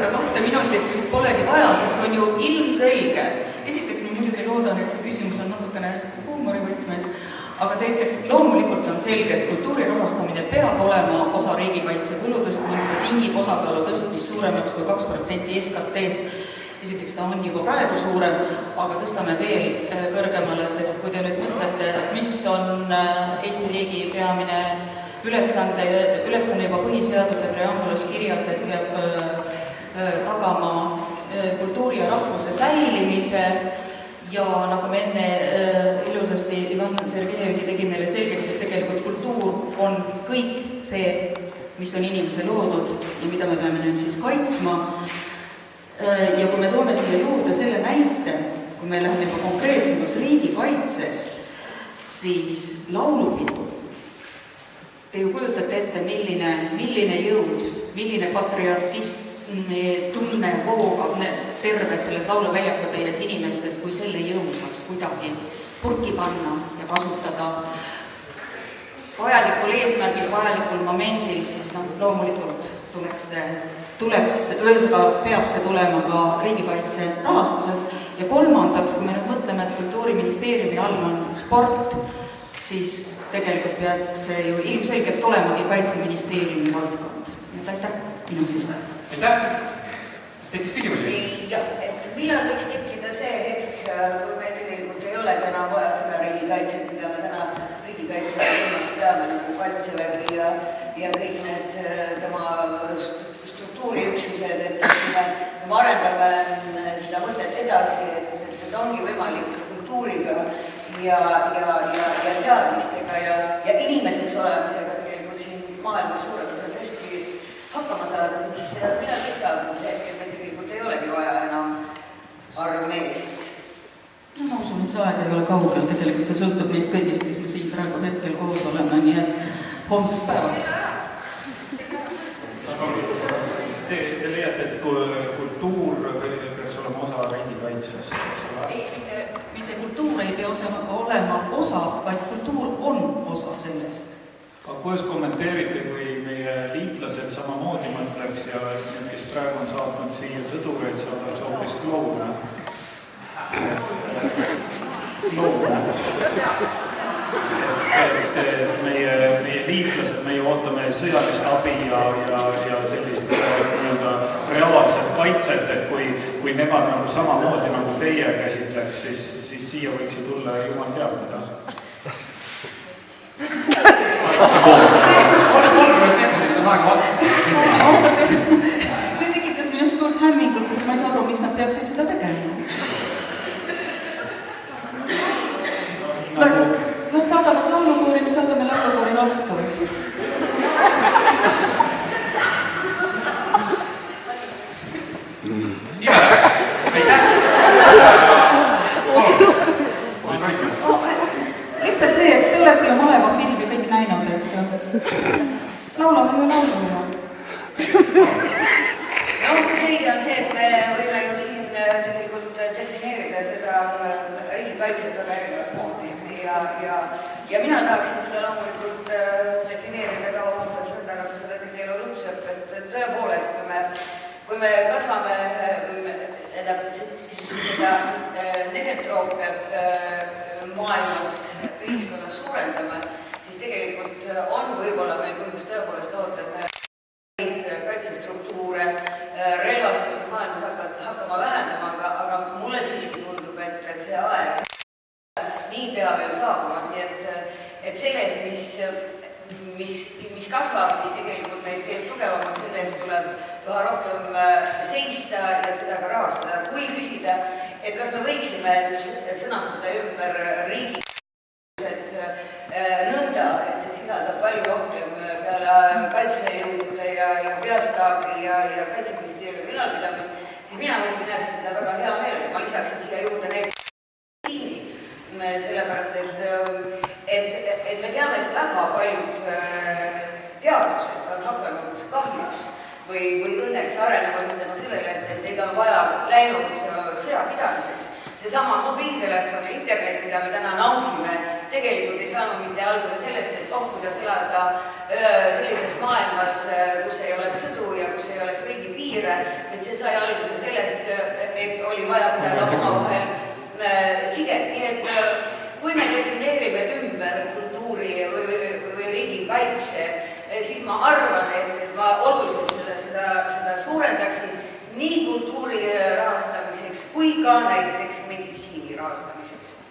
seda 2 minutit vist polegi vaja, sest on ju ilmselge. Esiteks ma muidugi loodan, et see küsimus on natukene huumorivõtmes, aga teiseks loomulikult on selge, et kultuuri rahastamine peab olema osa riigikaitsekuludest ning see tingib osakaalu tõstmist suuremaks kui 2% SKT-st. Esiteks ta on juba praegu suurem, aga tõstame veel kõrgemale, sest kui te nüüd mõtlete, mis on Eesti riigi peamine ülesanne juba põhiseaduse preambulas kirjas, et peab tagama kultuuri ja rahvuse säilimise ja nagu me enne ilusasti Ivan Sergejevgi tegi meile selgeks, et tegelikult kultuur on kõik see, mis on inimese loodud ja mida me peame nüüd siis kaitsma. Ja kui me toome siia juurde selle näite, kui me läheme juba konkreetsemaks riigikaitsest, siis laulupidu. Te ju kujutate ette, milline jõud, milline patriotist tunne voogab terves selles lauluväljaku täies inimestes, kui selle jõu saaks kuidagi purki panna ja kasutada vajalikul eesmärgil, vajalikul momendil, siis loomulikult peab see tulema ka riigikaitse rahastusest. Ja kolmandaks, kui me nüüd mõtleme, et Kultuuriministeeriumi all on sport, siis tegelikult peaks see ju ilmselgelt olemagi Kaitseministeeriumi valdkond. Nii et aitäh minu seisukohalt. Aitäh! Kas tekkis küsimusi? Jah, et millal võiks tekkida see hetk, kui meil tegelikult ei olegi enam vaja seda riigikaitset, mida me täna riigikaitse peame nagu Kaitsevägi ja kõik need tema struktuuriüksused, et me arendame seda mõtet edasi, et ongi võimalik kultuuriga ja teadmistega ja inimeseks olemisega tegelikult siin maailmas suurepäraselt hästi hakkama saada, siis mida see saab see hetk, et meil tegelikult ei olegi vaja enam armeesid? No, ma usun, et see aeg ei ole kaugel, tegelikult see sõltub neist kõigist, kes me siin praegu hetkel koos oleme, nii et homsest päevast. Te leiate, et kultuur peaks olema osa riigikaitsest? Mitte kultuur ei pea olema osa, vaid kultuur on osa sellest. Kuidas kommenteerite, kui meie liitlased samamoodi mõtleks ja need, kes praegu on saatnud siia sõdureid, saadaks hoopis kloune? Et meie liitlased, meie ootame sõjalist abi ja sellist reaalset kaitset, et kui nemad nagu samamoodi nagu teie käsitleks, siis siia võiks ju tulla jumal teab mida. See tekitas minust suurt hämmingut, sest ma ei saa aru, miks nad peaksid seda tegema. Las saadavad laulukoori, me saadame laulukoori vastu. Lihtsalt see, et te olete ju Maleva filmi kõik näinud, eks ju. Laulame ju laulu ja. Selge on see, et me võime ju siin tegelikult defineerida seda riigikaitset väga erinevat moodi ja mina tahaksin seda loomulikult defineerida ka umbes mõnda, nagu seda tegi Elo Lutsepp, et tõepoolest, kui me kasvame seda negetroopiat maailmas, ühiskonnas suurendame, siis tegelikult on võib-olla meil põhjus tõepoolest loota, et me kaitsestruktuure, relvastusi maailmas hakkama vähendama, aga mulle siiski tundub, et see aeg nii pea veel saabumas, nii et sellest, mis kasvab, mis tegelikult meid teeb tugevamaks, selle eest tuleb üha rohkem seista ja seda ka rahastada. Kui küsida, et kas me võiksime sõnastada ümber riigi nõnda, et see sisaldab palju rohkem peale kaitsejõudude ja peastaabi ja Kaitseministeeriumi ülalpidamist, siis mina muidugi näeksin seda väga hea meelega. Ma lisaksin siia juurde neid sellepärast, et me teame, et väga paljud teadused on hakanud kahjuks või õnneks arenema just tänu sellele, et neid on vaja läinud sõjapidamiseks. Seesama mobiiltelefon ja internet, mida me täna naudime, tegelikult ei saanud mitte alguse sellest, et kuidas elada sellises maailmas, kus ei oleks sõdu ja kus ei oleks riigi piire, et see sai alguse sellest, et oli vaja pidada omavahel sidet, nii et kui me defineerime ümber kultuuri või riigikaitse, siis ma arvan, et ma oluliselt seda suurendaksin nii kultuuri rahastamiseks kui ka näiteks meditsiini rahastamiseks.